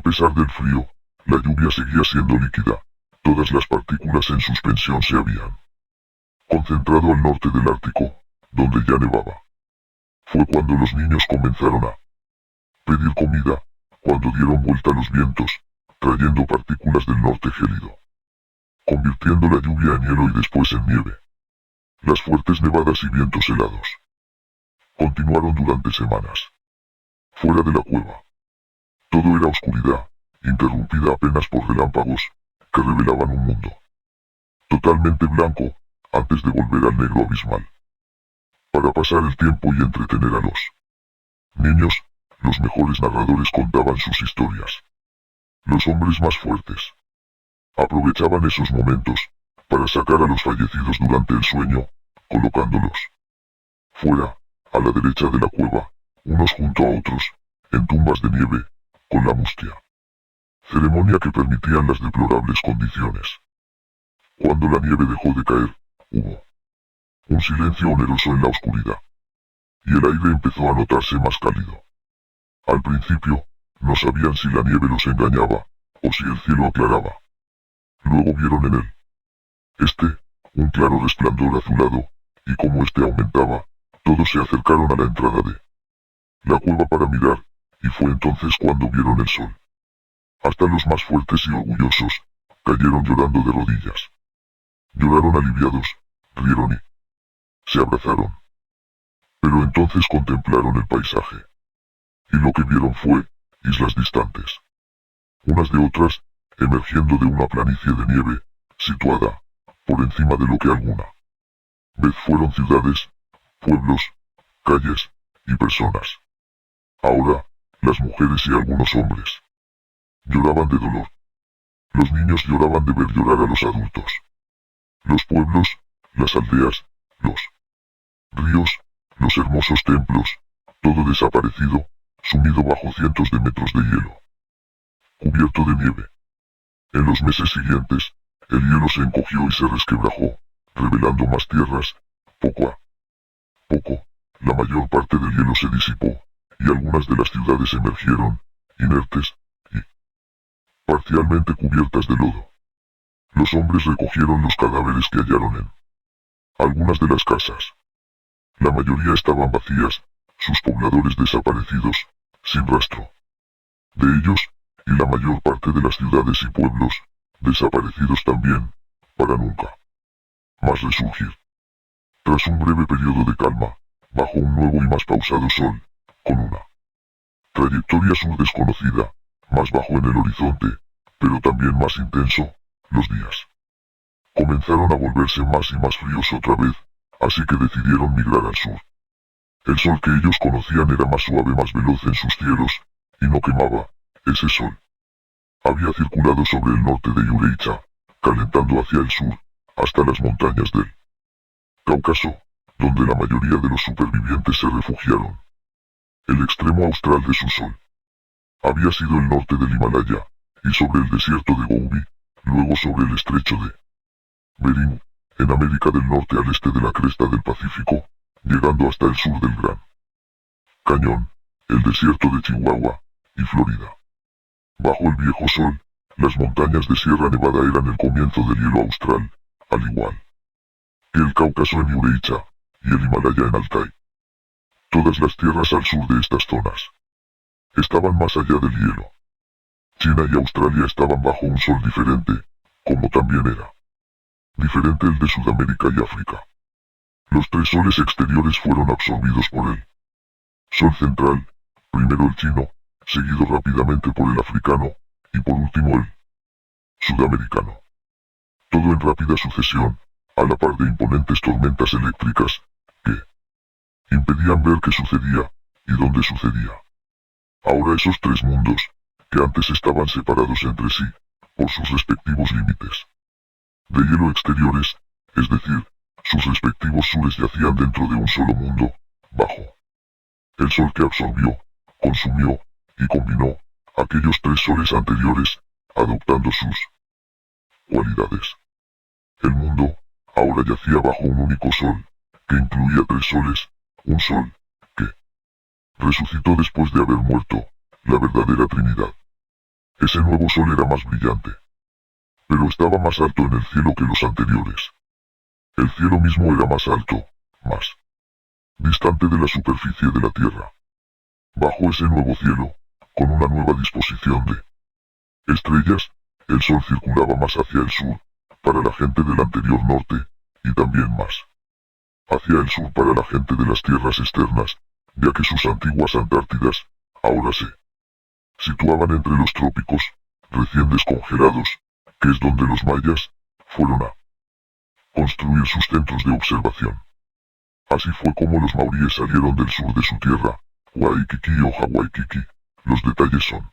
pesar del frío, la lluvia seguía siendo líquida, todas las partículas en suspensión se habían concentrado al norte del Ártico, donde ya nevaba. Fue cuando los niños comenzaron a pedir comida, cuando dieron vuelta los vientos, trayendo partículas del norte gélido, convirtiendo la lluvia en hielo y después en nieve. Las fuertes nevadas y vientos helados continuaron durante semanas. Fuera de la cueva, todo era oscuridad, interrumpida apenas por relámpagos, que revelaban un mundo totalmente blanco, antes de volver al negro abismal. Para pasar el tiempo y entretener a los niños, los mejores narradores contaban sus historias. Los hombres más fuertes aprovechaban esos momentos para sacar a los fallecidos durante el sueño, colocándolos fuera, a la derecha de la cueva, unos junto a otros, en tumbas de nieve, con la mustia. Ceremonia que permitían las deplorables condiciones. Cuando la nieve dejó de caer, hubo un silencio oneroso en la oscuridad. Y el aire empezó a notarse más cálido. Al principio, no sabían si la nieve los engañaba, o si el cielo aclaraba. Luego vieron en él un claro resplandor azulado, y como este aumentaba, todos se acercaron a la entrada de la cueva para mirar, y fue entonces cuando vieron el sol. Hasta los más fuertes y orgullosos, cayeron llorando de rodillas. Lloraron aliviados, rieron y se abrazaron. Pero entonces contemplaron el paisaje. Y lo que vieron fue islas distantes, unas de otras, emergiendo de una planicie de nieve, situada por encima de lo que alguna vez fueron ciudades, pueblos, calles y personas. Ahora, las mujeres y algunos hombres lloraban de dolor. Los niños lloraban de ver llorar a los adultos. Los pueblos, las aldeas, los ríos, los hermosos templos, todo desaparecido, sumido bajo cientos de metros de hielo, cubierto de nieve. En los meses siguientes, el hielo se encogió y se resquebrajó, revelando más tierras. Poco a poco, la mayor parte del hielo se disipó, y algunas de las ciudades emergieron, inertes y parcialmente cubiertas de lodo. Los hombres recogieron los cadáveres que hallaron en algunas de las casas. La mayoría estaban vacías, sus pobladores desaparecidos, sin rastro de ellos, y la mayor parte de las ciudades y pueblos, desaparecidos también, para nunca más resurgir. Tras un breve periodo de calma, bajo un nuevo y más pausado sol, con una trayectoria sur desconocida, más bajo en el horizonte, pero también más intenso, los días comenzaron a volverse más y más fríos otra vez, así que decidieron migrar al sur. El sol que ellos conocían era más suave, más veloz en sus cielos, y no quemaba. Ese sol había circulado sobre el norte de Yureicha, calentando hacia el sur, hasta las montañas del Cáucaso, donde la mayoría de los supervivientes se refugiaron. El extremo austral de su sol había sido el norte del Himalaya, y sobre el desierto de Gobi, luego sobre el estrecho de Bering, en América del Norte al este de la cresta del Pacífico, llegando hasta el sur del Gran Cañón, el desierto de Chihuahua, y Florida. Bajo el viejo sol, las montañas de Sierra Nevada eran el comienzo del hielo austral, al igual que el Cáucaso en Yureicha, y el Himalaya en Altai. Todas las tierras al sur de estas zonas estaban más allá del hielo. China y Australia estaban bajo un sol diferente, como también era diferente el de Sudamérica y África. Los tres soles exteriores fueron absorbidos por el sol central, primero el chino, seguido rápidamente por el africano, y por último el sudamericano. Todo en rápida sucesión, a la par de imponentes tormentas eléctricas, que impedían ver qué sucedía, y dónde sucedía. Ahora esos tres mundos, que antes estaban separados entre sí, por sus respectivos límites de hielo exteriores, es decir, sus respectivos soles yacían dentro de un solo mundo, bajo el sol que absorbió, consumió, y combinó, aquellos tres soles anteriores, adoptando sus cualidades. El mundo, ahora yacía bajo un único sol, que incluía tres soles, un sol, que resucitó después de haber muerto, la verdadera Trinidad. Ese nuevo sol era más brillante. Pero estaba más alto en el cielo que los anteriores. El cielo mismo era más alto, más distante de la superficie de la tierra. Bajo ese nuevo cielo, con una nueva disposición de estrellas, el sol circulaba más hacia el sur, para la gente del anterior norte, y también más hacia el sur para la gente de las tierras externas, ya que sus antiguas Antártidas, ahora se situaban entre los trópicos, recién descongelados, que es donde los mayas fueron a construir sus centros de observación. Así fue como los maoríes salieron del sur de su tierra, Waikiki o Hawaikiki. Los detalles son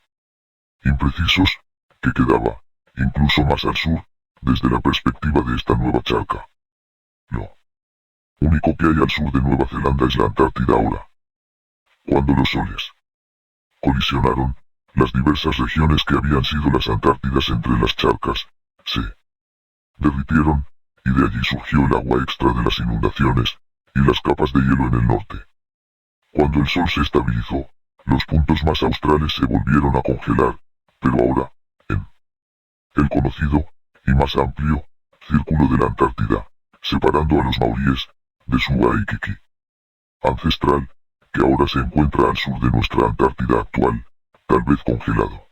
imprecisos, que quedaba, incluso más al sur, desde la perspectiva de esta nueva charca. Lo único que hay al sur de Nueva Zelanda es la Antártida ahora. Cuando los soles colisionaron, las diversas regiones que habían sido las Antártidas entre las charcas, se derritieron, y de allí surgió el agua extra de las inundaciones, y las capas de hielo en el norte. Cuando el sol se estabilizó, los puntos más australes se volvieron a congelar, pero ahora, en el conocido, y más amplio, círculo de la Antártida, separando a los maoríes, de su Waikiki ancestral, que ahora se encuentra al sur de nuestra Antártida actual, tal vez congelado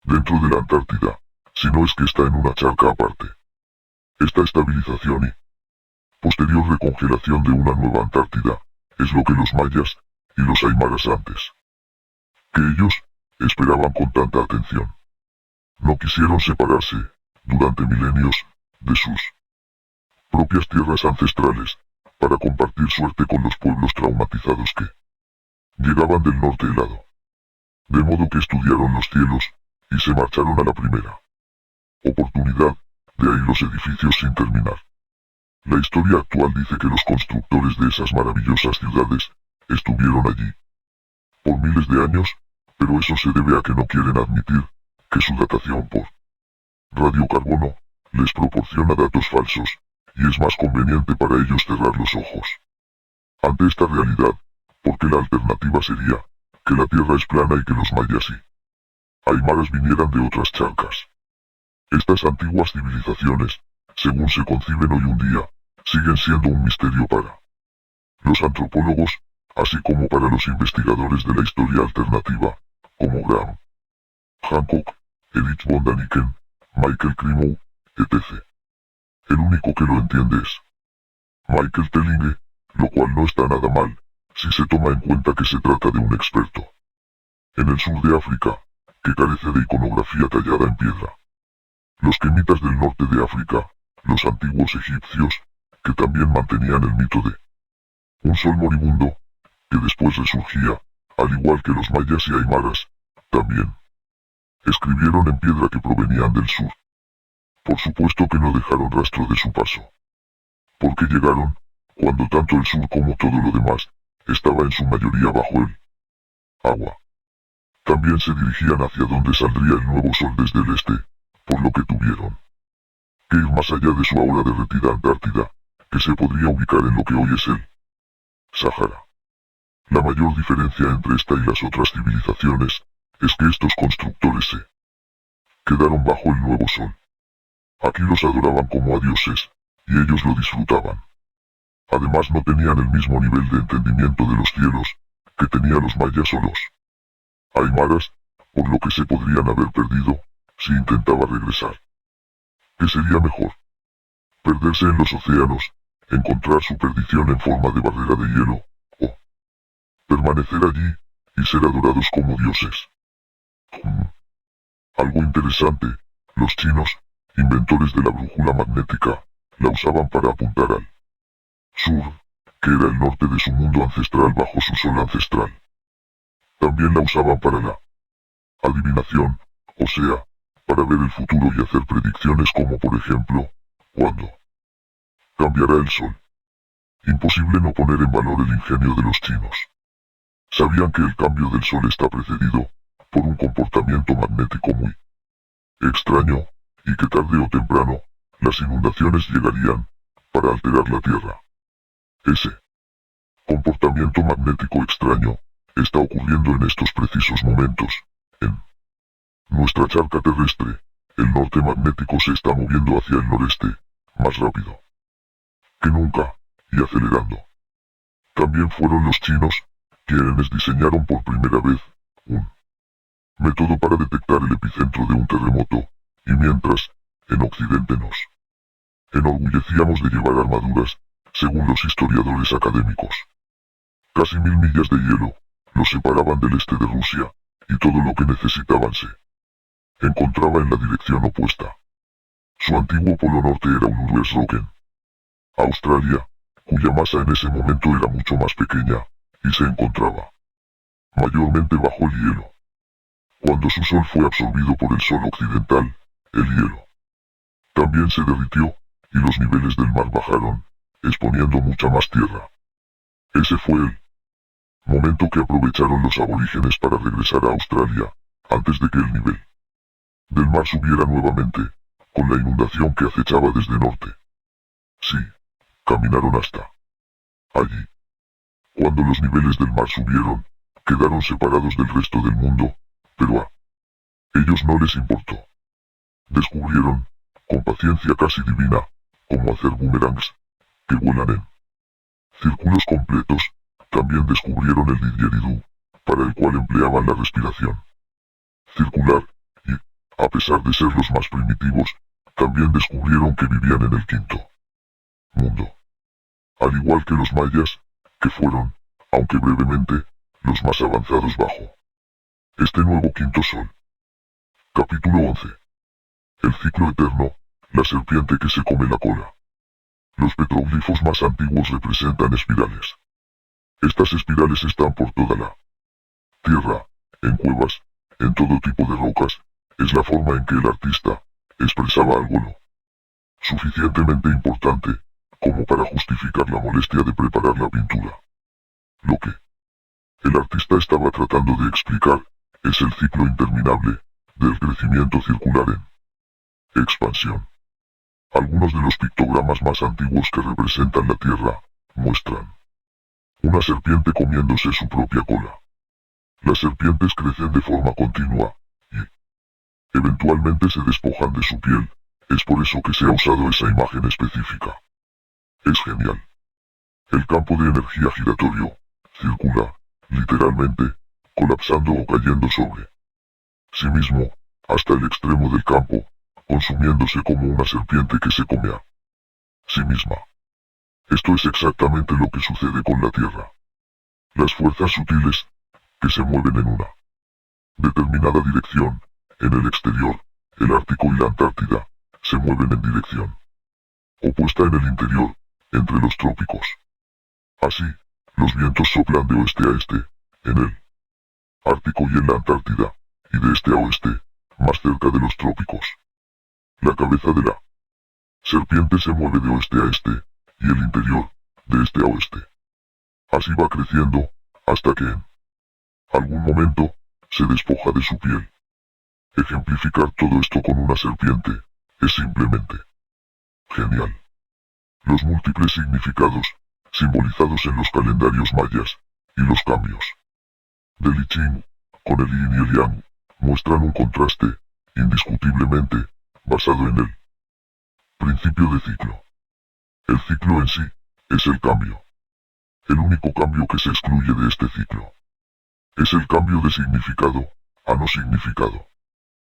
dentro de la Antártida, si no es que está en una charca aparte. Esta estabilización y posterior recongelación de una nueva Antártida, es lo que los mayas, y los aymaras antes que ellos, esperaban con tanta atención. No quisieron separarse, durante milenios, de sus propias tierras ancestrales, para compartir suerte con los pueblos traumatizados que llegaban del norte helado. De modo que estudiaron los cielos, y se marcharon a la primera oportunidad, de ahí los edificios sin terminar. La historia actual dice que los constructores de esas maravillosas ciudades, estuvieron allí por miles de años, pero eso se debe a que no quieren admitir que su datación por radiocarbono les proporciona datos falsos, y es más conveniente para ellos cerrar los ojos ante esta realidad, porque la alternativa sería que la Tierra es plana y que los mayas y aymaras vinieran de otras charcas. Estas antiguas civilizaciones, según se conciben hoy un día, siguen siendo un misterio para los antropólogos, así como para los investigadores de la historia alternativa, como Graham Hancock, Erich von Däniken, Michael Crimow, etc. El único que lo entiende es Michael Tellinge, lo cual no está nada mal, si se toma en cuenta que se trata de un experto en el sur de África, que carece de iconografía tallada en piedra. Los quemitas del norte de África, los antiguos egipcios, que también mantenían el mito de un sol moribundo, que después resurgía, al igual que los mayas y aymaras, también escribieron en piedra que provenían del sur. Por supuesto que no dejaron rastro de su paso. Porque llegaron, cuando tanto el sur como todo lo demás, estaba en su mayoría bajo el agua. También se dirigían hacia donde saldría el nuevo sol desde el este, por lo que tuvieron que ir más allá de su ahora derretida Antártida, que se podría ubicar en lo que hoy es el Sahara. La mayor diferencia entre esta y las otras civilizaciones, es que estos constructores se quedaron bajo el nuevo sol. Aquí los adoraban como a dioses, y ellos lo disfrutaban. Además no tenían el mismo nivel de entendimiento de los cielos, que tenían los mayas o los aymaras, por lo que se podrían haber perdido, si intentaba regresar. ¿Qué sería mejor? Perderse en los océanos, encontrar su perdición en forma de barrera de hielo, o permanecer allí, y ser adorados como dioses. Algo interesante, los chinos, inventores de la brújula magnética, la usaban para apuntar al sur, que era el norte de su mundo ancestral bajo su sol ancestral. También la usaban para la adivinación, o sea, para ver el futuro y hacer predicciones como por ejemplo, ¿cuándo cambiará el sol? Imposible no poner en valor el ingenio de los chinos. Sabían que el cambio del sol está precedido por un comportamiento magnético muy extraño, y que tarde o temprano, las inundaciones llegarían para alterar la Tierra. Ese comportamiento magnético extraño está ocurriendo en estos precisos momentos, en Nuestra charca terrestre, el norte magnético, se está moviendo hacia el noreste, más rápido que nunca, y acelerando. También fueron los chinos, quienes diseñaron por primera vez un método para detectar el epicentro de un terremoto, y mientras, en Occidente nos enorgullecíamos de llevar armaduras, según los historiadores académicos. Casi 1000 millas de hielo los separaban del este de Rusia, y todo lo que necesitaban se encontraba en la dirección opuesta. Su antiguo polo norte era un Urwesrocken, Australia, cuya masa en ese momento era mucho más pequeña, y se encontraba mayormente bajo el hielo. Cuando su sol fue absorbido por el sol occidental, el hielo también se derritió, y los niveles del mar bajaron, exponiendo mucha más tierra. Ese fue el momento que aprovecharon los aborígenes para regresar a Australia, antes de que el nivel del mar subiera nuevamente, con la inundación que acechaba desde norte. Sí, caminaron hasta allí. Cuando los niveles del mar subieron, quedaron separados del resto del mundo, pero a ellos no les importó. Descubrieron, con paciencia casi divina, cómo hacer boomerangs, que vuelan en círculos completos. También descubrieron el didgeridoo, para el cual empleaban la respiración circular, y, a pesar de ser los más primitivos, también descubrieron que vivían en el quinto mundo. Al igual que los mayas, que fueron, aunque brevemente, los más avanzados bajo este nuevo quinto sol. Capítulo 11. El ciclo eterno, la serpiente que se come la cola. Los petroglifos más antiguos representan espirales. Estas espirales están por toda la tierra, en cuevas, en todo tipo de rocas. Es la forma en que el artista expresaba algo lo suficientemente importante como para justificar la molestia de preparar la pintura. Lo que el artista estaba tratando de explicar es el ciclo interminable del crecimiento circular en expansión. Algunos de los pictogramas más antiguos que representan la Tierra muestran una serpiente comiéndose su propia cola. Las serpientes crecen de forma continua y eventualmente se despojan de su piel. Es por eso que se ha usado esa imagen específica. Es genial. El campo de energía giratorio circula, literalmente, colapsando o cayendo sobre sí mismo, hasta el extremo del campo, consumiéndose como una serpiente que se come a sí misma. Esto es exactamente lo que sucede con la Tierra. Las fuerzas sutiles, que se mueven en una determinada dirección, en el exterior, el Ártico y la Antártida, se mueven en dirección opuesta en el interior, entre los trópicos. Así, los vientos soplan de oeste a este, en el Ártico y en la Antártida, y de este a oeste, más cerca de los trópicos. La cabeza de la serpiente se mueve de oeste a este, y el interior, de este a oeste. Así va creciendo, hasta que en algún momento, se despoja de su piel. Ejemplificar todo esto con una serpiente, es simplemente genial. Los múltiples significados, simbolizados en los calendarios mayas, y los cambios del I Ching, con el Yin y el Yang, muestran un contraste, indiscutiblemente, basado en el principio de ciclo. El ciclo en sí, es el cambio. El único cambio que se excluye de este ciclo es el cambio de significado a no significado.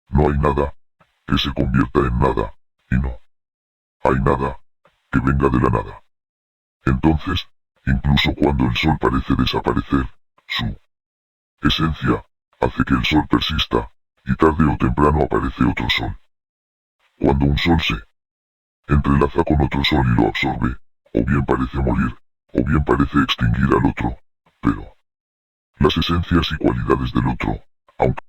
No hay nada que se convierta en nada, y no hay nada que venga de la nada. Entonces, incluso cuando el sol parece desaparecer, su esencia hace que el sol persista, y tarde o temprano aparece otro sol. Cuando un sol se entrelaza con otro sol y lo absorbe, o bien parece morir, o bien parece extinguir al otro, pero las esencias y cualidades del otro, aunque